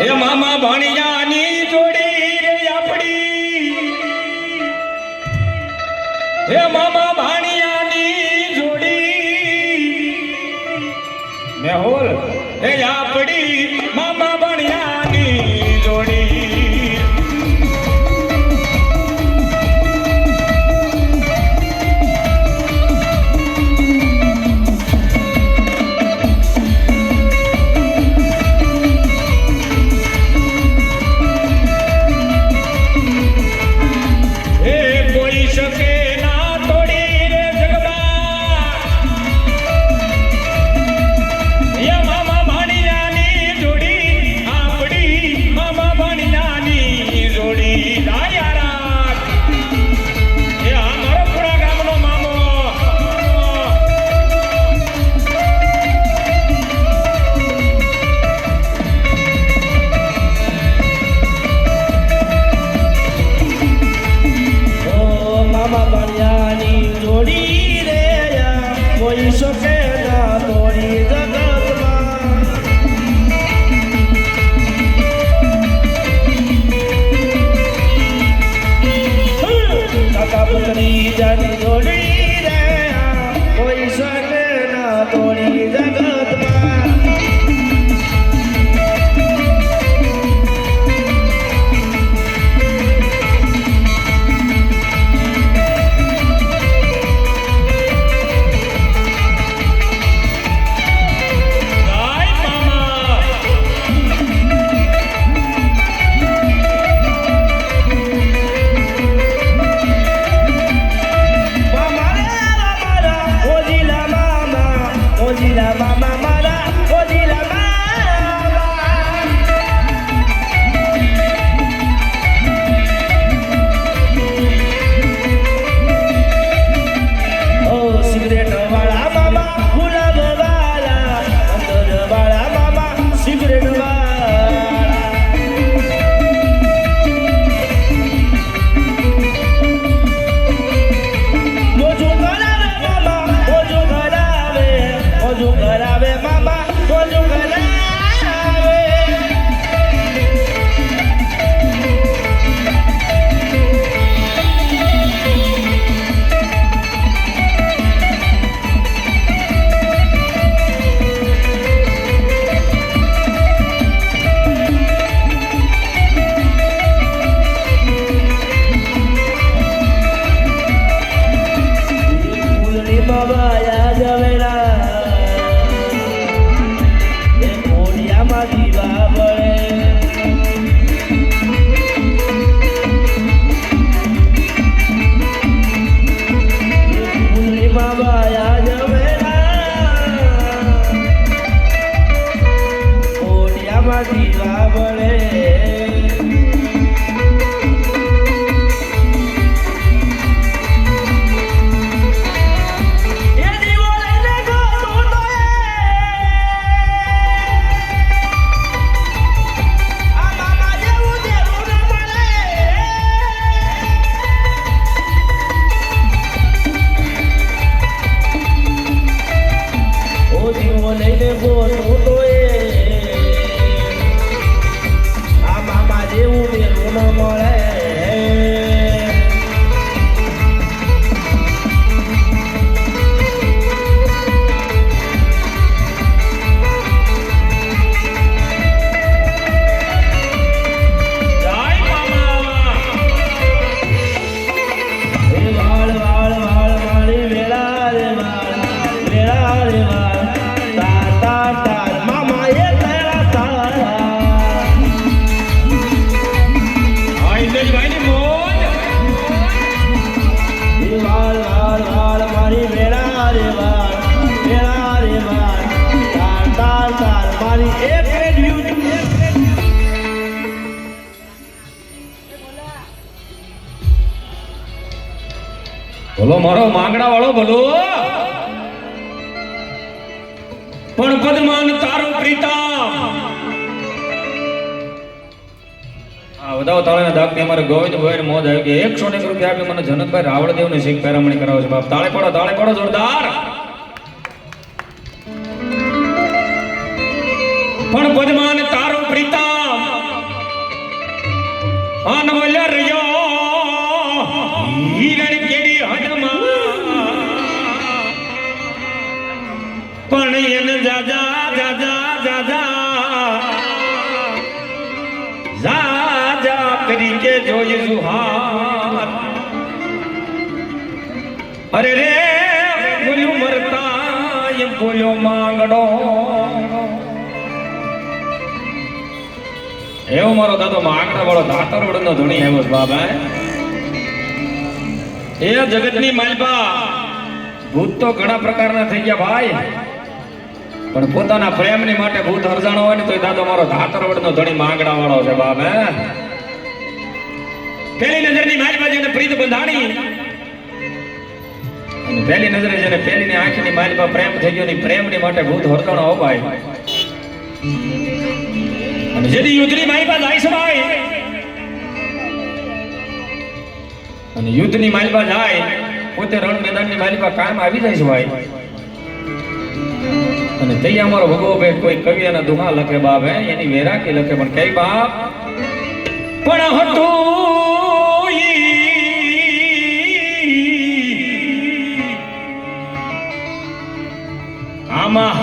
એ મામા ભાણિયાની જોડી રે આપડી એ મામા ભાણિયાની જોડી મેહોલ એ આપડી મામા ભાણિયાની જોડી બોલો મારો માંગડા વાળો બોલો પણ પદ્માન તારો પ્રીતમ આ વધાવ તાળાના દાગની અમારે ગોવિંદ ભાઈ મોજ આવી કે 101 રૂપિયા આપી મને જનકભાઈ રાવળદેવ ને શીખ પેરામણી કરાવે છે બાપ તાળે પડો જોરદાર પણ પદ્માન તારો પ્રીતમ અનવલ્ય રહ્યો હિરણ કેડી હદમાં પણ એને જાજા જાજા જાજા જાજા કરી કે જોઈ સુહાર અરે રે બોલ્યો મરતા એ બોલ્યો માંગડો એવો મારો દાદો માંગડા વાળો ધાતર વડનો ધણી આવ્યો બાબા એ જગતની માલપા ભૂત તો ઘણા પ્રકારના થઈ ગયા ભાઈ પણ પોતાના પ્રેમની માટે ભૂત હરજાણો હોય ને તો દાદો મારો ધાતર વડનો ધણી માંગડા વાળો છે બાપ હે પેલી નજરની માલપા જેને પ્રીત બંધાણી પહેલી નજરે જેને પહેલીની આંખની માલપા પ્રેમ થઈ ગયો ની પ્રેમની માટે ભૂત હરજાણો હો ભાઈ અને જેથી યુદ્ધની માલપા જાય છે ભાઈ અને યુદ્ધની માલપા જાય પોતે રણ મેદાનની માલપા કામ આવી જાય છે ભાઈ અને તે અમારો ભગવો ભાઈ કોઈ કવિ એના દુહા લખે બાપ હે એની વેરાકી લખે પણ કઈ બાપ પણ હતું આમાં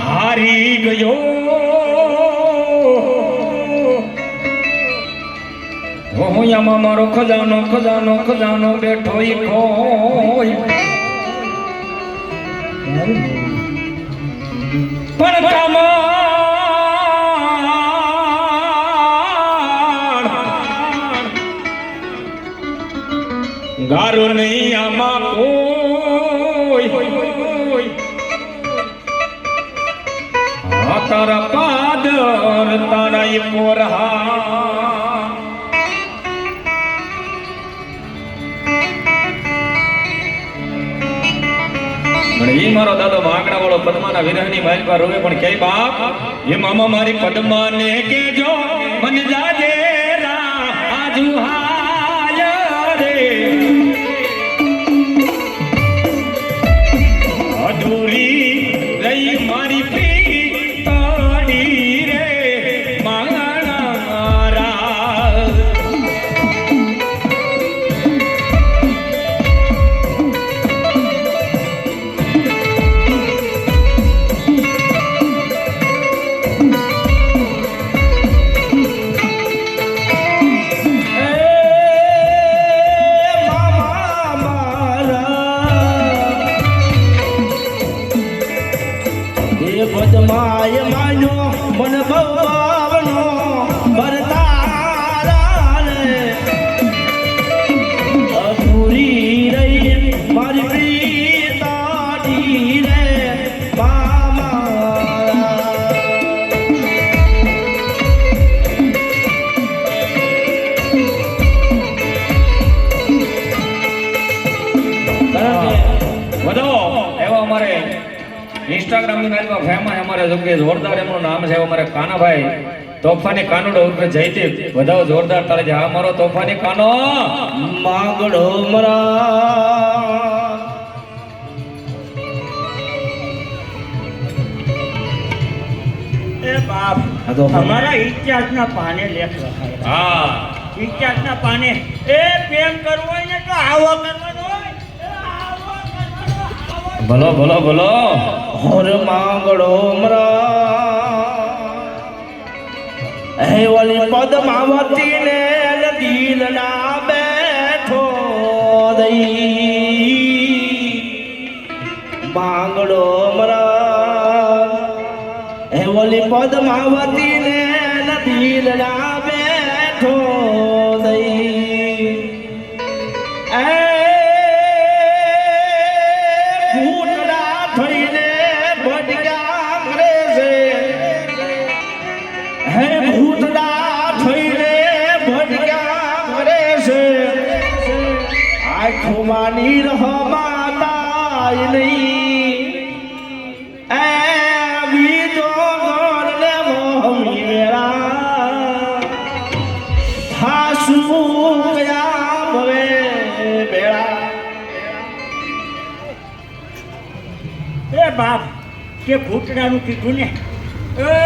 હારી ગયો હોયામાં મારો ખજાનો ખજાનો ખજાનો બેઠો ઈ ખોય પણ ગારો નહીં આમાં કોઈ તારા પાદર તારા એ પોરહા ઈ મારો દાદો માંગડા વાળો પદ્માના વિરહની માલપા રોવે પણ કે બાપ એ મામા મારી પદ્માને કેજો મને જાજે રા આજુ હાય રે અધૂરી રહી મારી પ્રીતડી રે માંગણા મારા પદ્માય માન્યો મન ભવનો ભરતારા અધૂરી રહી મારી પ્રીતાડી રે વધો એવો અમારે इंस्टाग्राम ની માલમાં ફેમસ અમારે જોરદાર એમનું નામ છે અમારે કાનાભાઈ તોફાની કાનુડો ઉર્ફે જયદીપ વધાવો જોરદાર તારે છે આ મારો તોફાની કાનો માંગડો મરા એ બાપ અમારા ઇતિહાસના પાને લેખ લખાય હા ઇતિહાસના પાને એ પ્રેમ કરવો હોય ને તો આવો કરવાનો હોય ભલો ભલો ભલો હોર માંગડો મરા હે ઓલી પદ્માવતી ને દિલ ના બેઠો દઈ માંગડો મરા હે ઓલી પદ્માવતી ને દિલ ના બેઠો દઈ માની રહમાતા નહીં એ બીજો ગણને મોહી વેરા હાસુ ગયા હવે બેડા એ બાપ કે ભૂતડાનું કીધું ને એ